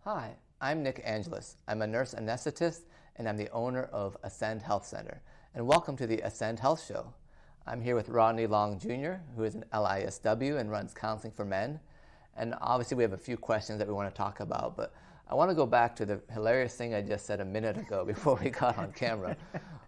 Hi, I'm Nick Angelis. I'm a nurse anesthetist and I'm the owner of Ascend Health Center. And welcome to the Ascend Health Show. I'm here with Rodney Long Jr., who is an LISW and runs counseling for men. And obviously we have a few questions that we want to talk about, but I want to go back to the hilarious thing I just said a minute ago before we got on camera,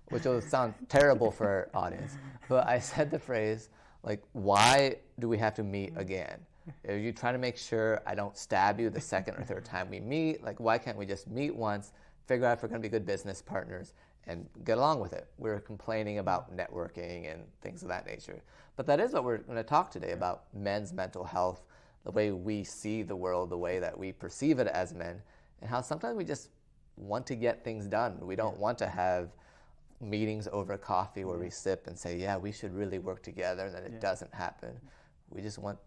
which will sound terrible for our audience. But I said the phrase, like, why do we have to meet again? Are you trying to make sure I don't stab you the second or third time we meet? Like, why can't we just meet once, figure out if we're going to be good business partners, and get along with it? We're complaining about networking and things of that nature. But that is what we're going to talk today about: men's mental health, the way we see the world, the way that we perceive it as men, and how sometimes we just want to get things done. We don't want to have meetings over coffee where we sip and say, yeah, we should really work together, and then it doesn't happen. We just want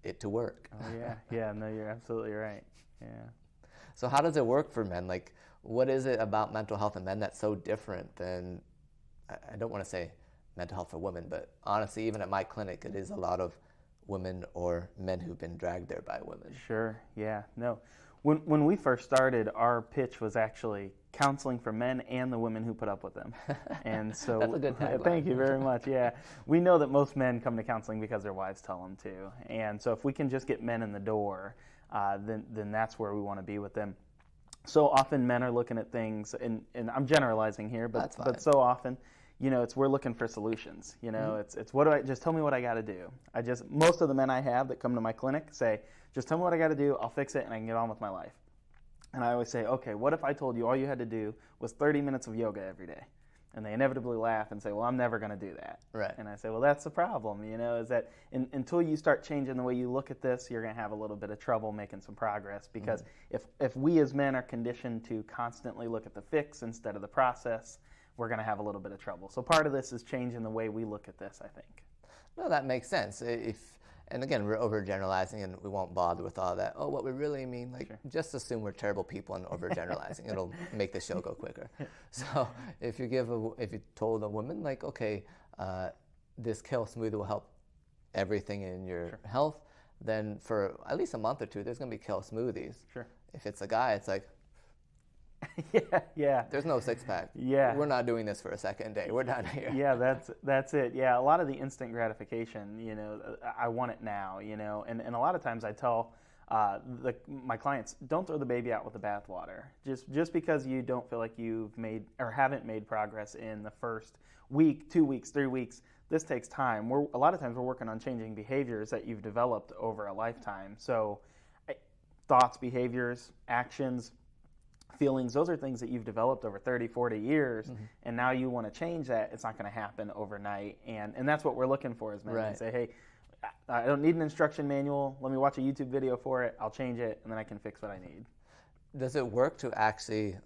it to work. Oh yeah, no, you're absolutely right. Yeah. So how does it work for men? Like, what is it about mental health in men that's so different than, I don't want to say mental health for women, but honestly, even at my clinic, it is a lot of women or men who've been dragged there by women. Sure, yeah, no. When we first started, our pitch was actually counseling for men and the women who put up with them. And so That's a good tagline. Thank you very much. Yeah. We know that most men come to counseling because their wives tell them to. And so if we can just get men in the door, then that's where we want to be with them. So often men are looking at things, and I'm generalizing here, but so often, it's we're looking for solutions. It's what do I just tell me what I got to do. Most of the men I have that come to my clinic say, just tell me what I got to do, I'll fix it, and I can get on with my life. And I always say, okay, what if I told you all you had to do was 30 minutes of yoga every day? And they inevitably laugh and say, well, I'm never going to do that. Right. And I say, well, that's the problem, is that until you start changing the way you look at this, you're going to have a little bit of trouble making some progress. Because if we as men are conditioned to constantly look at the fix instead of the process, we're going to have a little bit of trouble. So part of this is changing the way we look at this, I think. No, that makes sense. And again, we're overgeneralizing, and we won't bother with all that. Oh, what we really mean, just assume we're terrible people and overgeneralizing. It'll make the show go quicker. So if you told a woman, like, okay, this kale smoothie will help everything in your health, then for at least a month or two, there's going to be kale smoothies. Sure. If it's a guy, it's like, yeah. There's no six pack. Yeah. We're not doing this for a second day. We're done here. Yeah, that's it. Yeah, a lot of the instant gratification, I want it now, and a lot of times I tell my clients, don't throw the baby out with the bathwater. Just because you don't feel like you've made or haven't made progress in the first week, 2 weeks, 3 weeks, this takes time. A lot of times we're working on changing behaviors that you've developed over a lifetime. So thoughts, behaviors, actions, feelings, those are things that you've developed over 30, 40 years, and now you want to change that. It's not going to happen overnight, and that's what we're looking for as men. Right. And say, hey, I don't need an instruction manual. Let me watch a YouTube video for it. I'll change it, and then I can fix what I need. Does it work to actually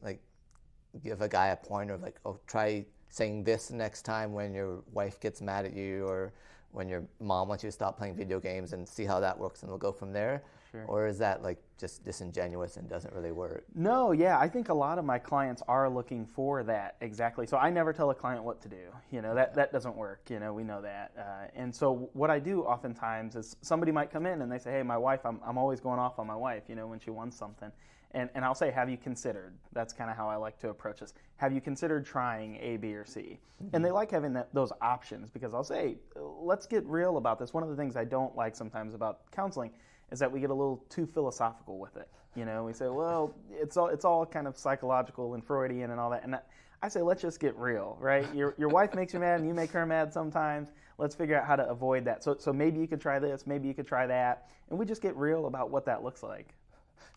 give a guy a pointer of oh, try saying this next time when your wife gets mad at you, or when your mom wants you to stop playing video games, and see how that works, and we'll go from there? Sure. Or is that just disingenuous and doesn't really work? No, yeah, I think a lot of my clients are looking for that exactly. So I never tell a client what to do. That doesn't work. We know that. And so what I do oftentimes is somebody might come in and they say, hey, my wife, I'm always going off on my wife, when she wants something. And I'll say, have you considered? That's kind of how I like to approach this. Have you considered trying A, B, or C? And they like having those options, because I'll say, let's get real about this. One of the things I don't like sometimes about counseling is that we get a little too philosophical with it. We say, well, it's all kind of psychological and Freudian and all that. And I say, let's just get real, right? Your wife makes you mad and you make her mad sometimes. Let's figure out how to avoid that. So maybe you could try this, maybe you could try that, and we just get real about what that looks like.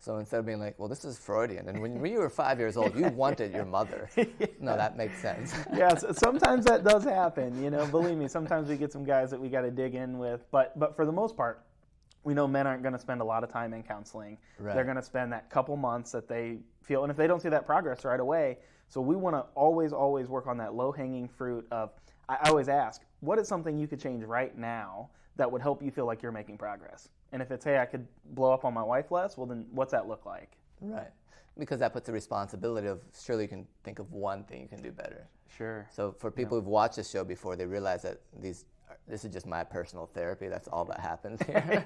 So instead of being like, well, this is Freudian, and when you were 5 years old, you wanted your mother. No, that makes sense. Yeah, sometimes that does happen. Believe me, sometimes we get some guys that we got to dig in with. But for the most part, we know men aren't going to spend a lot of time in counseling. Right. They're going to spend that couple months that they feel, and if they don't see that progress right away, so we want to always work on that low-hanging fruit of, I always ask, what is something you could change right now that would help you feel like you're making progress? And if it's, hey, I could blow up on my wife less, well, then what's that look like? Right. Because that puts the responsibility of, surely you can think of one thing you can do better. Sure. So for people who've watched this show before, they realize that these this is just my personal therapy. That's all that happens here.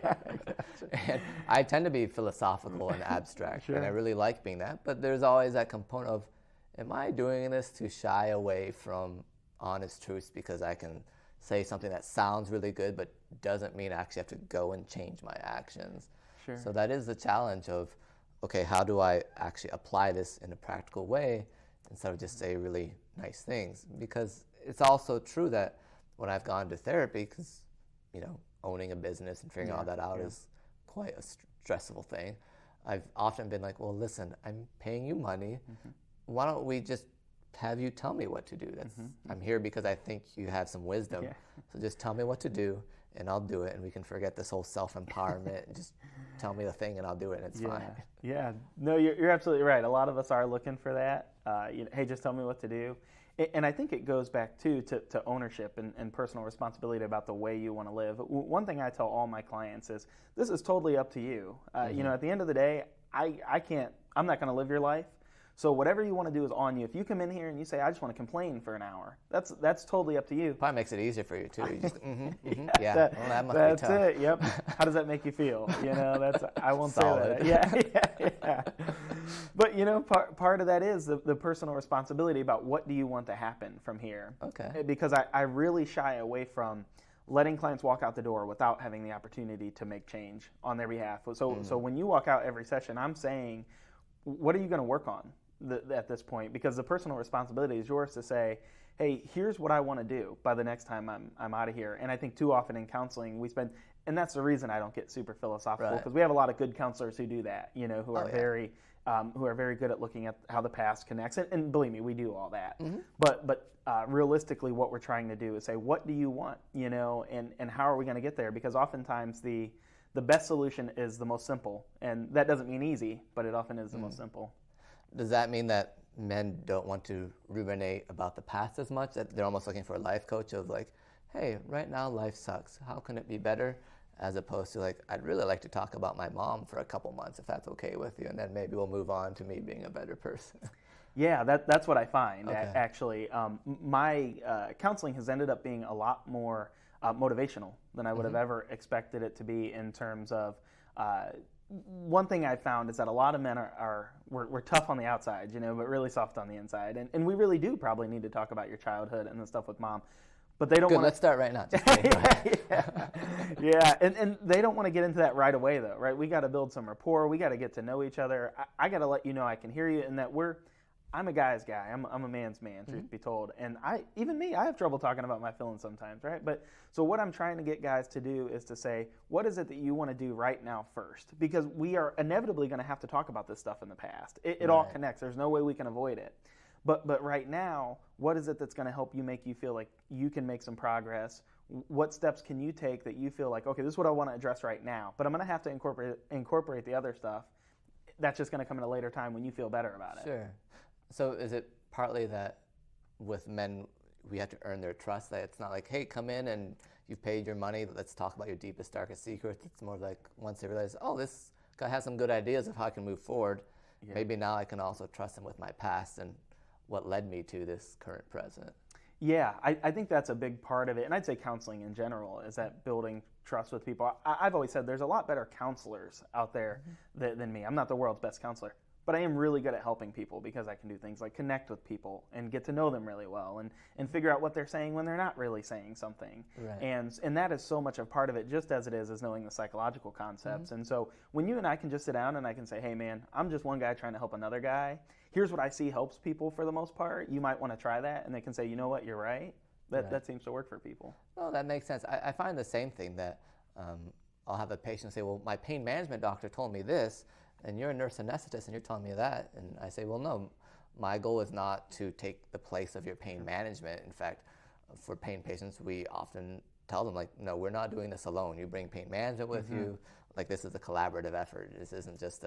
And I tend to be philosophical and abstract, and I really like being that. But there's always that component of, am I doing this to shy away from honest truths because I can say something that sounds really good but doesn't mean I actually have to go and change my actions? Sure. So that is the challenge of, okay, how do I actually apply this in a practical way instead of just say really nice things? Because it's also true that when I've gone to therapy, because, owning a business and figuring all that out is quite a stressful thing, I've often been like, well, listen, I'm paying you money. Why don't we just have you tell me what to do? I'm here because I think you have some wisdom. So just tell me what to do, and I'll do it, and we can forget this whole self-empowerment and just tell me the thing and I'll do it, and it's fine. Yeah, no, you're absolutely right. A lot of us are looking for that. Hey, just tell me what to do. And I think it goes back, too, to ownership and personal responsibility about the way you want to live. One thing I tell all my clients is, this is totally up to you. At the end of the day, I'm not going to live your life. So whatever you want to do is on you. If you come in here and you say, I just want to complain for an hour, that's totally up to you. Probably makes it easier for you, too. You just, that must be tough. That's it, yep. How does that make you feel? I won't Solid. say that. Yeah. But, part of that is the personal responsibility about what do you want to happen from here. Okay. Because I really shy away from letting clients walk out the door without having the opportunity to make change on their behalf. So when you walk out every session, I'm saying, what are you going to work on at this point? Because the personal responsibility is yours to say, hey, here's what I want to do by the next time I'm out of here. And I think too often in counseling and that's the reason I don't get super philosophical, because we have a lot of good counselors who do that, who are very good at looking at how the past connects. And believe me, we do all that. But realistically, what we're trying to do is say, what do you want, and how are we going to get there? Because oftentimes the best solution is the most simple, and that doesn't mean easy, but it often is the most simple. Does that mean that men don't want to ruminate about the past as much, that they're almost looking for a life coach of like, hey, right now life sucks, how can it be better? As opposed to like, I'd really like to talk about my mom for a couple months if that's okay with you, and then maybe we'll move on to me being a better person. Yeah, that's what I find, actually. My counseling has ended up being a lot more motivational than I would have ever expected it to be, in terms of one thing I found is that a lot of men we're tough on the outside, but really soft on the inside. And we really do probably need to talk about your childhood and the stuff with mom. But they don't want to... Let's start right now. And they don't want to get into that right away, though, right? We got to build some rapport. We got to get to know each other. I got to let you know I can hear you, and that I'm a guy's guy. I'm a man's man, truth be told. And I have trouble talking about my feelings sometimes, right? But so what I'm trying to get guys to do is to say, what is it that you want to do right now first? Because we are inevitably going to have to talk about this stuff in the past. It all connects. There's no way we can avoid it. But right now, what is it that's going to help you, make you feel like you can make some progress? What steps can you take that you feel like, okay, this is what I want to address right now, but I'm going to have to incorporate the other stuff. That's just going to come at a later time when you feel better about it. Sure. So is it partly that with men, we have to earn their trust, that it's not like, hey, come in and you've paid your money, let's talk about your deepest, darkest secrets? It's more like once they realize, oh, this guy has some good ideas of how I can move forward, maybe now I can also trust him with my past and what led me to this current present. Yeah, I think that's a big part of it. And I'd say counseling in general is that building trust with people. I've always said there's a lot better counselors out there than me. I'm not the world's best counselor, but I am really good at helping people because I can do things like connect with people and get to know them really well and figure out what they're saying when they're not really saying something. Right. And that is so much a part of it, just as it is knowing the psychological concepts. And so when you and I can just sit down and I can say, hey, man, I'm just one guy trying to help another guy. Here's what I see helps people for the most part. You might want to try that. And they can say, you know what, you're right. That seems to work for people. No, that makes sense. I find the same thing, that I'll have a patient say, well, my pain management doctor told me this, and you're a nurse anesthetist and you're telling me that. And I say, well, no, my goal is not to take the place of your pain management. In fact, for pain patients, we often tell them, like, no, we're not doing this alone. You bring pain management with you. Like, this is a collaborative effort. This isn't just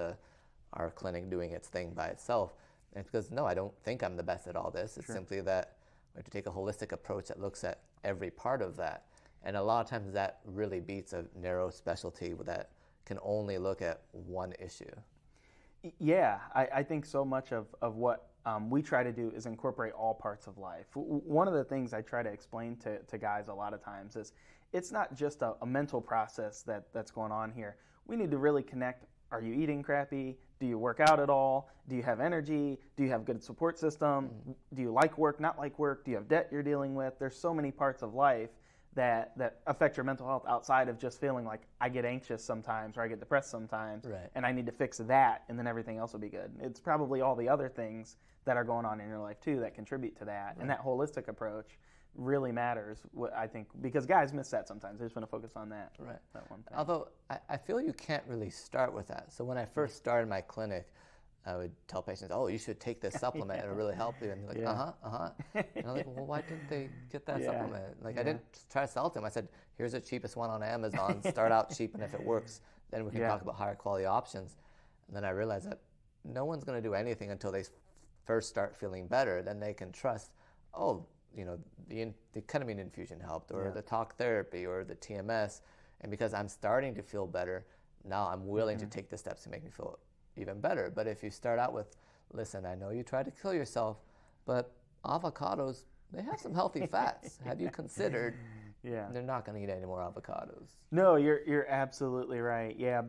our clinic doing its thing by itself. And it's because, no, I don't think I'm the best at all this. It's simply that we have to take a holistic approach that looks at every part of that. And a lot of times that really beats a narrow specialty that can only look at one issue. Yeah, I think so much of what we try to do is incorporate all parts of life. One of the things I try to explain to guys a lot of times is it's not just a mental process that's going on here. We need to really connect. Are you eating crappy? Do you work out at all? Do you have energy? Do you have good support system? Do you like work, not like work? Do you have debt you're dealing with? There's so many parts of life that affect your mental health outside of just feeling like I get anxious sometimes or I get depressed sometimes, Right. and I need to fix that, and then everything else will be good. It's probably all the other things that are going on in your life too that contribute to that. Right. And that holistic approach really matters, I think, because guys miss that sometimes. They just want to focus on that. Right. That one thing. Although I feel you can't really start with that. So when I first started my clinic, I would tell patients, "Oh, you should take this supplement. It'll really help you." And they're like, And I'm like, "Well, why didn't they get that supplement?" Like, I didn't try to sell it to them. I said, "Here's the cheapest one on Amazon. Start out cheap, and if it works, then we can talk about higher quality options." And then I realized that no one's going to do anything until they first start feeling better. Then they can trust, the ketamine infusion helped, or the talk therapy, or the TMS. And because I'm starting to feel better, now I'm willing to take the steps to make me feel even better. But if you start out with, listen, I know you tried to kill yourself, but avocados, they have some healthy fats. Have you considered they're not going to eat any more avocados? No, you're absolutely right. Yeah,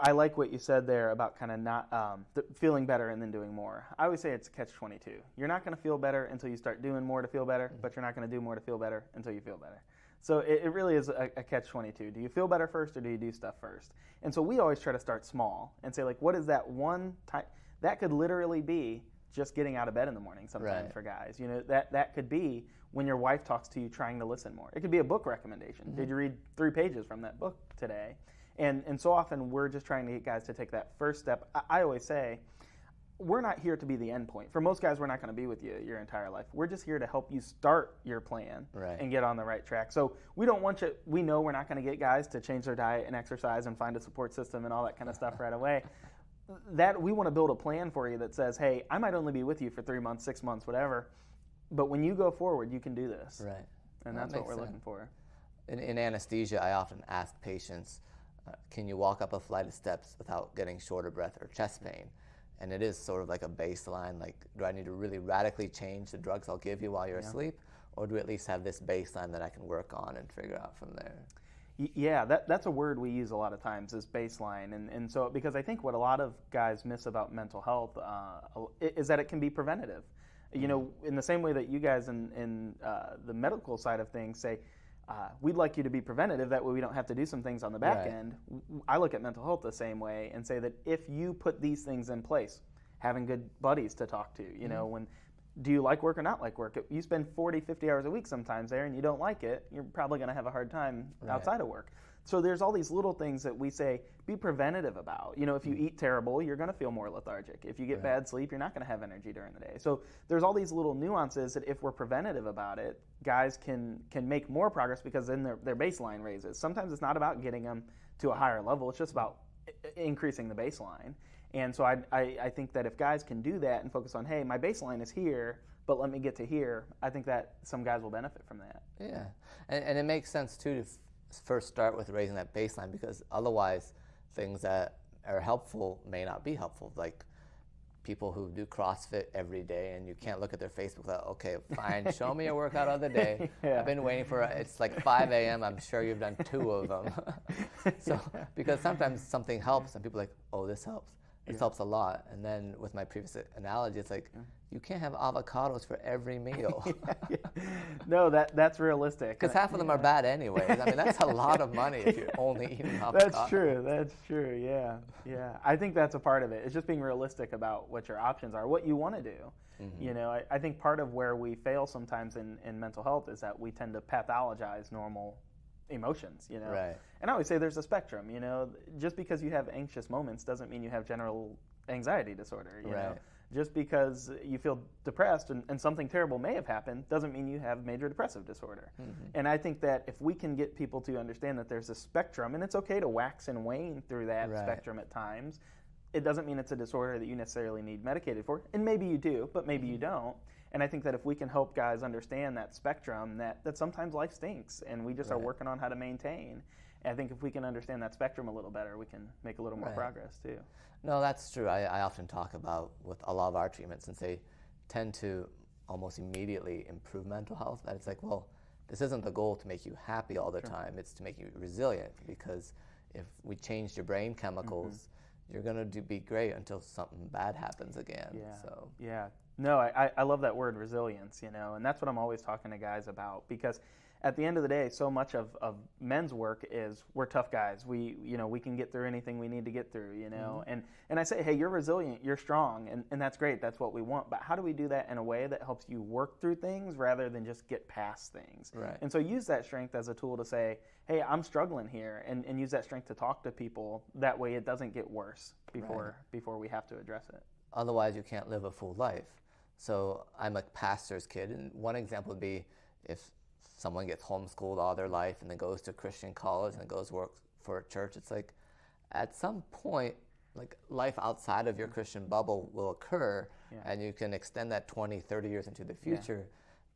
I like what you said there about kind of not feeling better and then doing more. I always say it's a catch-22. You're not going to feel better until you start doing more to feel better, but you're not going to do more to feel better until you feel better. So it really is a catch-22. Do you feel better first, or do you do stuff first? And so we always try to start small and say, like, what is that one time? That could literally be just getting out of bed in the morning sometimes for guys. That could be when your wife talks to you trying to listen more. It could be a book recommendation. Did you read 3 pages from that book today? And so often we're just trying to get guys to take that first step. I always say, we're not here to be the end point. For most guys, we're not going to be with you your entire life. We're just here to help you start your plan and get on the right track. So we don't want you, we know we're not going to get guys to change their diet and exercise and find a support system and all that kind of stuff right away. That we want to build a plan for you that says, hey, I might only be with you for 3 months, 6 months, whatever, but when you go forward, you can do this. Right. And that's what we're looking for. In anesthesia, I often ask patients, can you walk up a flight of steps without getting short of breath or chest pain? And it is sort of like a baseline, like, do I need to really radically change the drugs I'll give you while you're asleep? Or do we at least have this baseline that I can work on and figure out from there? Yeah, that's a word we use a lot of times, is baseline. And so, because I think what a lot of guys miss about mental health is that it can be preventative. In the same way that you guys in the medical side of things say, we'd like you to be preventative, that way we don't have to do some things on the back end. I look at mental health the same way and say that if you put these things in place, having good buddies to talk to, when do you like work or not like work? If you spend 40, 50 hours a week sometimes there and you don't like it, you're probably going to have a hard time outside of work. So there's all these little things that we say, be preventative about. If you eat terrible, you're going to feel more lethargic. If you get bad sleep, you're not going to have energy during the day. So there's all these little nuances that if we're preventative about it, guys can make more progress because then their baseline raises. Sometimes it's not about getting them to a higher level. It's just about increasing the baseline. And so I think that if guys can do that and focus on, hey, my baseline is here, but let me get to here, I think that some guys will benefit from that. Yeah, and it makes sense, too, to first start with raising that baseline, because otherwise things that are helpful may not be helpful. Like people who do CrossFit every day and you can't look at their Facebook like, okay, fine, show me a workout of the day. I've been waiting for it's like 5 a.m. I'm sure you've done 2 of them. So because sometimes something helps and people are like, oh, this helps. This helps a lot. And then with my previous analogy, it's like, you can't have avocados for every meal. No, that's realistic. Because half of them are bad anyways. I mean, that's a lot of money if you're only eating avocados. That's true, yeah. I think that's a part of it. It's just being realistic about what your options are, what you want to do. Mm-hmm. I think part of where we fail sometimes in mental health is that we tend to pathologize normal emotions, Right. And I always say there's a spectrum, just because you have anxious moments doesn't mean you have general anxiety disorder, you know. Just because you feel depressed and something terrible may have happened doesn't mean you have major depressive disorder. Mm-hmm. And I think that if we can get people to understand that there's a spectrum, and it's okay to wax and wane through that spectrum at times, it doesn't mean it's a disorder that you necessarily need medicated for. And maybe you do, but maybe you don't. And I think that if we can help guys understand that spectrum, that sometimes life stinks and we just are working on how to maintain. And I think if we can understand that spectrum a little better, we can make a little more progress too. No, that's true. I often talk about with a lot of our treatments, since they tend to almost immediately improve mental health, that it's like, well, this isn't the goal to make you happy all the time. It's to make you resilient, because if we change your brain chemicals, you're going to be great until something bad happens again. No, I love that word, resilience, and that's what I'm always talking to guys about, because at the end of the day, so much of men's work is we're tough guys. We can get through anything we need to get through, and I say, hey, you're resilient, you're strong, and that's great. That's what we want. But how do we do that in a way that helps you work through things rather than just get past things? Right. And so use that strength as a tool to say, hey, I'm struggling here, and use that strength to talk to people. That way it doesn't get worse before we have to address it. Otherwise, you can't live a full life. So I'm a pastor's kid, and one example would be if someone gets homeschooled all their life and then goes to a Christian college and goes work for a church. It's like, at some point, like, life outside of your Christian bubble will occur, and you can extend that 20, 30 years into the future.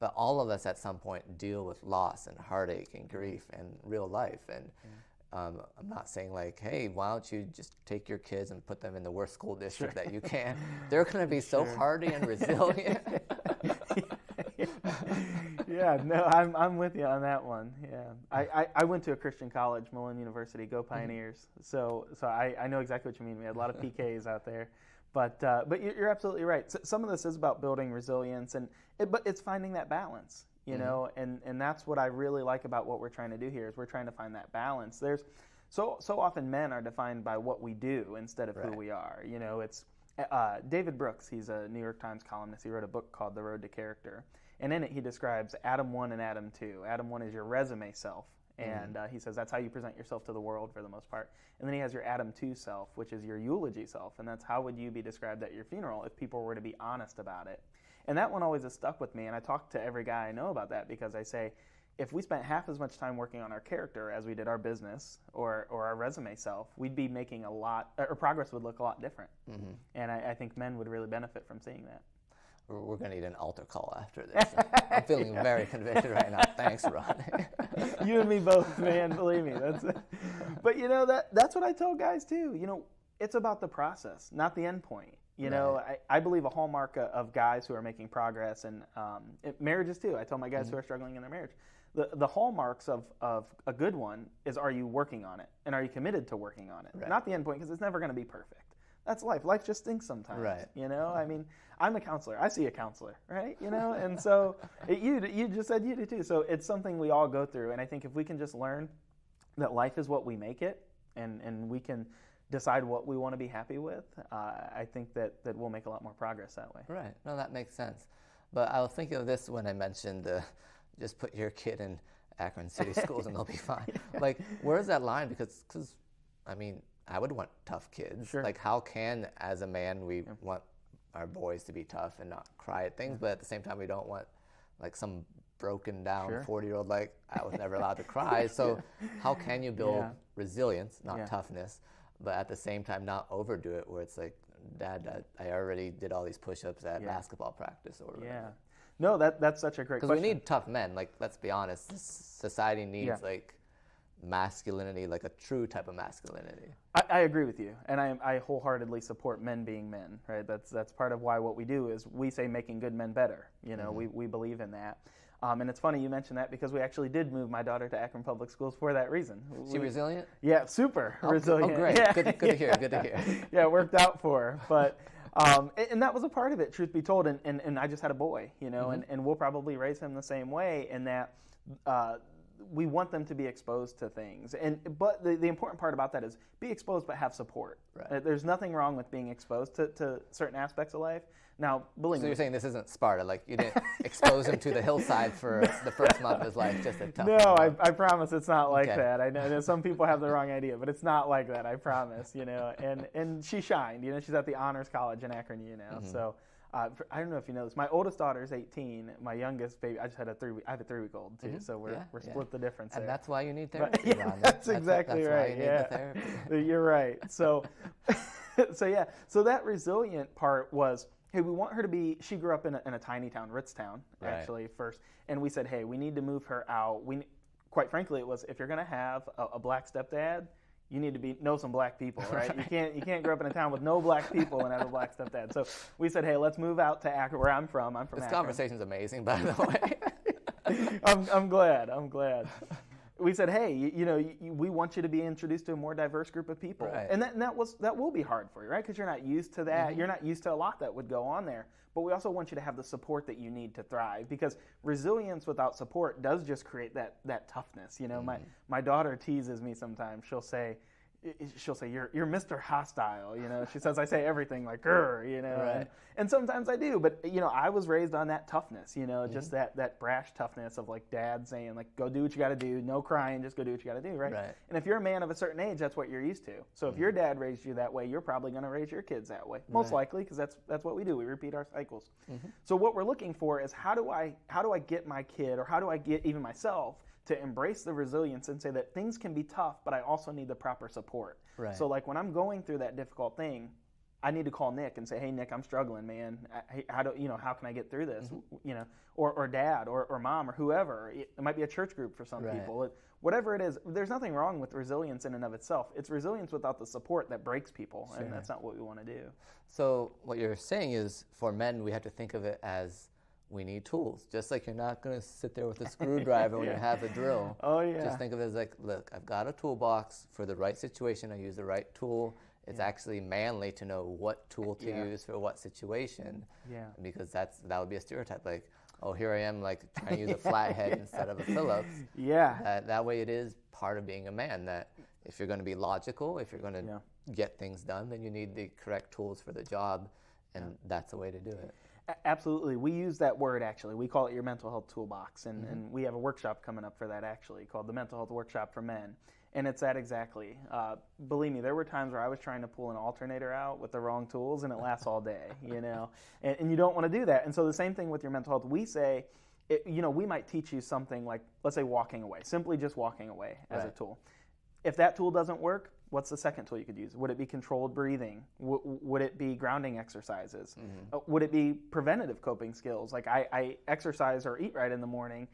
But all of us at some point deal with loss and heartache and grief and real life. And I'm not saying like, hey, why don't you just take your kids and put them in the worst school district that you can? They're going to be so hardy and resilient. No, I'm with you on that one. I went to a Christian college, Malone University. Go Pioneers! So I know exactly what you mean. We had a lot of PKs out there, but you're absolutely right. So some of this is about building resilience, but it's finding that balance, and that's what I really like about what we're trying to do here. Is we're trying to find that balance. There's so often men are defined by what we do instead of who we are. It's David Brooks. He's a New York Times columnist. He wrote a book called The Road to Character. And in it, he describes Adam 1 and Adam 2. Adam 1 is your resume self, and he says that's how you present yourself to the world for the most part. And then he has your Adam 2 self, which is your eulogy self, and that's how would you be described at your funeral if people were to be honest about it. And that one always has stuck with me, and I talk to every guy I know about that, because I say, if we spent half as much time working on our character as we did our business or our resume self, we'd be making our progress would look a lot different. And I think men would really benefit from seeing that. We're going to need an altar call after this. I'm feeling very convicted right now. Thanks, Ron. You and me both, man. Believe me. But that's what I tell guys too. It's about the process, not the end point. I believe a hallmark of guys who are making progress, and marriages too. I tell my guys who are struggling in their marriage, the hallmarks of a good one is, are you working on it, and are you committed to working on it? Right. Not the end point, because it's never going to be perfect. That's life. Life just stinks sometimes. Right. I mean, I'm a counselor. I see a counselor, right? And so you just said you do too. So it's something we all go through. And I think if we can just learn that life is what we make it, and we can decide what we want to be happy with, I think that we'll make a lot more progress that way. Right. No, that makes sense. But I was thinking of this when I mentioned just put your kid in Akron City schools and they'll be fine. Like, where's that line? Because I mean, I would want tough kids. Sure. Like, how can, as a man, we want our boys to be tough and not cry at things, but at the same time, we don't want, like, some broken down 40-year-old, like, I was never allowed to cry. So how can you build resilience, not toughness, but at the same time not overdo it, where it's like, Dad, I already did all these push-ups at basketball practice or whatever. Yeah. No, that's such a great question. Because we need tough men. Like, let's be honest, society needs, like, masculinity, like a true type of masculinity. I agree with you, and I wholeheartedly support men being men, right? That's part of why what we do is we say making good men better. We believe in that. And it's funny you mentioned that, because we actually did move my daughter to Akron Public Schools for that reason. She resilient? Yeah, super resilient. Oh, great. Yeah. Good to hear. Good to hear. Yeah, it worked out for her. But and that was a part of it, truth be told. And I just had a boy, and we'll probably raise him the same way, in that we want them to be exposed to things. But the important part about that is be exposed but have support. Right. There's nothing wrong with being exposed to certain aspects of life. Now, believe me. So you're saying this isn't Sparta, like you didn't expose him to the hillside for the first month of his life, just a tough No, I promise it's not like that. I know some people have the wrong idea, but it's not like that, I promise, And she shined, she's at the Honors College in Akron, So I don't know if you know this. My oldest daughter is 18. My youngest baby, I have a 3-week-old too, so we're split the difference and there. that's why you need therapy. Yeah, that's exactly right. That's why you need the therapy. You're right. So, so that resilient part was, hey, we want her to be. She grew up in a tiny town, Ritztown, actually first, and we said, hey, we need to move her out. quite frankly, it was, if you're going to have a black stepdad, you need to know some black people, right? You can't grow up in a town with no black people and have a black stepdad. So we said, hey, let's move out to Akron, where I'm from. I'm from This Akron. conversation's amazing, by the way. I'm glad. We said, hey, we want you to be introduced to a more diverse group of people, right. and that will be hard for you, right? Because you're not used to that. You're not used to a lot that would go on there. But we also want you to have the support that you need to thrive, because resilience without support does just create that toughness. My daughter teases me sometimes. She'll say, you're Mr. Hostile. She says I say everything like grr, Right. and sometimes I do. But I was raised on that toughness. Just that brash toughness of like dad saying like, go do what you got to do, no crying, just go do what you got to do, right? And if you're a man of a certain age, that's what you're used to. So if your dad raised you that way, you're probably going to raise your kids that way, most likely, because that's what we do. We repeat our cycles. So what we're looking for is how do I get my kid, or how do I get even myself to embrace the resilience and say that things can be tough, but I also need the proper support. Right. So like when I'm going through that difficult thing, I need to call Nick and say, hey, Nick, I'm struggling, man. How can I get through this? Or dad or mom or whoever. It might be a church group for some people. Whatever it is, there's nothing wrong with resilience in and of itself. It's resilience without the support that breaks people, and that's not what we want to do. So what you're saying is, for men, we have to think of it as, we need tools. Just like you're not going to sit there with a screwdriver when you have a drill. Oh, yeah. Just think of it as like, look, I've got a toolbox for the right situation. I use the right tool. It's actually manly to know what tool to use for what situation. Yeah. Because that would be a stereotype. Like, oh, here I am, like trying to use a flathead instead of a Phillips. Yeah. That way it is part of being a man, that if you're going to be logical, if you're going to get things done, then you need the correct tools for the job, and that's the way to do it. Absolutely. We use that word, actually. We call it your mental health toolbox, and we have a workshop coming up for that, actually, called the Mental Health Workshop for Men. And it's that exactly. Believe me, there were times where I was trying to pull an alternator out with the wrong tools, and it lasts all day, And you don't want to do that. And so the same thing with your mental health. We say, we might teach you something like, let's say walking away, simply just walking away as a tool. If that tool doesn't work, what's the second tool you could use? Would it be controlled breathing? Would it be grounding exercises? Would it be preventative coping skills? Like I exercise or eat right in the morning,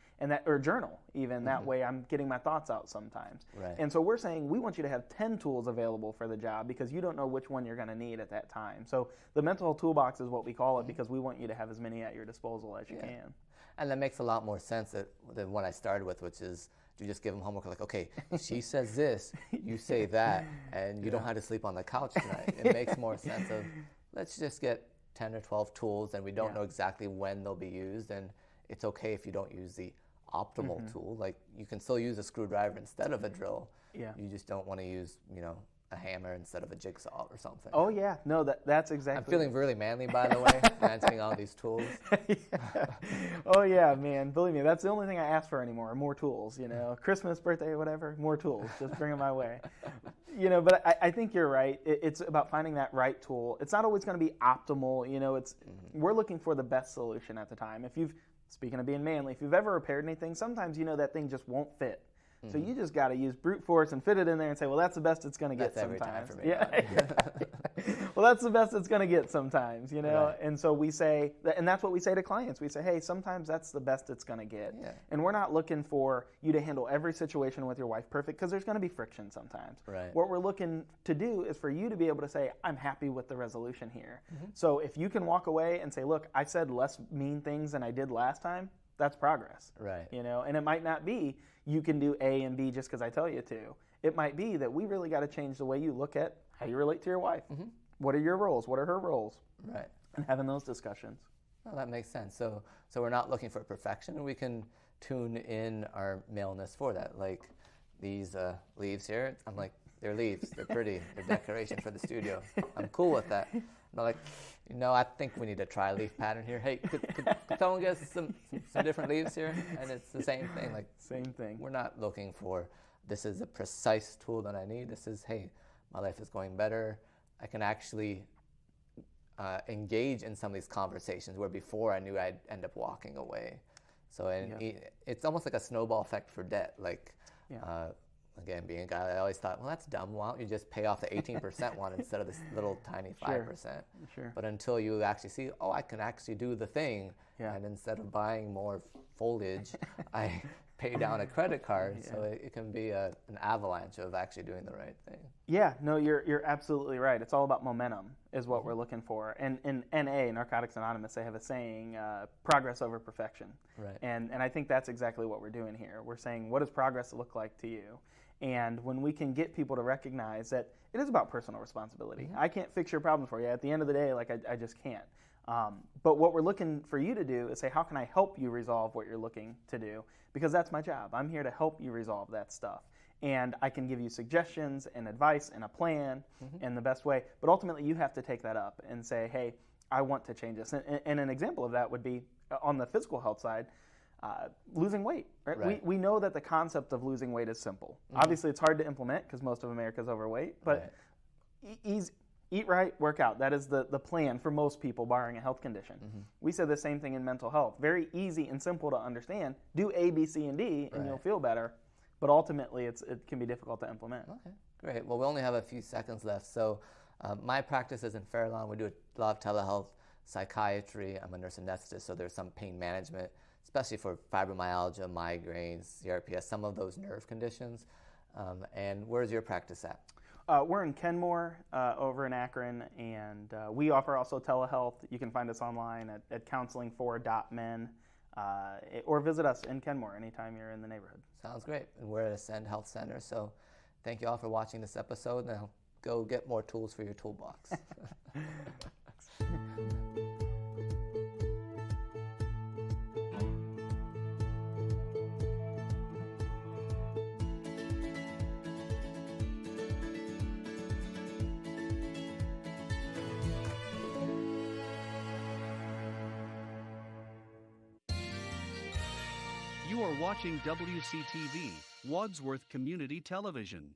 or journal even. That way I'm getting my thoughts out sometimes. Right. And so we're saying we want you to have 10 tools available for the job, because you don't know which one you're going to need at that time. So the mental health toolbox is what we call it, because we want you to have as many at your disposal as you can. And that makes a lot more sense than what I started with, which is, you just give them homework like, okay, she says this, you say that, and you don't have to sleep on the couch tonight. It makes more sense of, let's just get 10 or 12 tools, and we don't know exactly when they'll be used, and it's okay if you don't use the optimal tool. Like, you can still use a screwdriver instead of a drill. Yeah. You just don't want to use, a hammer instead of a jigsaw or something. Oh yeah, no, that's exactly. I'm feeling really manly, by the way, mentioning all these tools. Oh yeah, man, believe me, that's the only thing I ask for anymore, more tools, Christmas, birthday, whatever, more tools, just bring them my way. But I think you're right. It's about finding that right tool. It's not always going to be optimal, we're looking for the best solution at the time. Speaking of being manly, if you've ever repaired anything, sometimes that thing just won't fit. So you just got to use brute force and fit it in there and say, well, that's the best it's going to get sometimes. That's every time for me. Yeah. Well, that's the best it's going to get sometimes, Right. And so we say, and that's what we say to clients. We say, hey, sometimes that's the best it's going to get. Yeah. And we're not looking for you to handle every situation with your wife perfect, because there's going to be friction sometimes. Right. What we're looking to do is for you to be able to say, I'm happy with the resolution here. So if you can walk away and say, look, I said less mean things than I did last time, that's progress. Right. And it might not be you can do A and B just because I tell you to. It might be that we really got to change the way you look at how you relate to your wife. What are your roles? What are her roles? Right. And having those discussions. Well, that makes sense. So we're not looking for perfection, and we can tune in our maleness for that. Like these leaves here, I'm like, they're leaves. They're pretty. They're decoration for the studio. I'm cool with that. And they're like, I think we need to try a leaf pattern here. Hey, could someone get us some different leaves here? And it's the same thing. Like, same thing. We're not looking for, this is a precise tool that I need. This is, hey, my life is going better. I can actually engage in some of these conversations where before I knew I'd end up walking away. So it's almost like a snowball effect for debt. Like, again, being a guy, I always thought, well, that's dumb. Why don't you just pay off the 18% one instead of this little tiny 5%? Sure. But until you actually see, I can actually do the thing, and instead of buying more foliage, I pay down a credit card. So it can be an avalanche of actually doing the right thing. Yeah, no, you're absolutely right. It's all about momentum is what we're looking for. And in NA, Narcotics Anonymous, they have a saying, progress over perfection. Right. And I think that's exactly what we're doing here. We're saying, what does progress look like to you? And when we can get people to recognize that it is about personal responsibility. I can't fix your problems for you. At the end of the day, like I just can't. But what we're looking for you to do is say, how can I help you resolve what you're looking to do? Because that's my job. I'm here to help you resolve that stuff. And I can give you suggestions and advice and a plan in the best way. But ultimately, you have to take that up and say, hey, I want to change this. And an example of that would be on the physical health side, losing weight. Right? We know that the concept of losing weight is simple. Obviously, it's hard to implement because most of America is overweight. But eat right, work out. That is the plan for most people, barring a health condition. We say the same thing in mental health. Very easy and simple to understand. Do A, B, C, and D, and you'll feel better. But ultimately, it can be difficult to implement. Okay, great. Well, we only have a few seconds left. So my practice is in Fair Lawn. We do a lot of telehealth, psychiatry. I'm a nurse anesthetist, so there's some pain management, especially for fibromyalgia, migraines, CRPS, some of those nerve conditions. And where's your practice at? We're in Kenmore over in Akron, and we offer also telehealth. You can find us online at counseling4.men, or visit us in Kenmore anytime you're in the neighborhood. Sounds great. And we're at Ascend Health Center, so thank you all for watching this episode. Now go get more tools for your toolbox. You are watching WCTV, Wadsworth Community Television.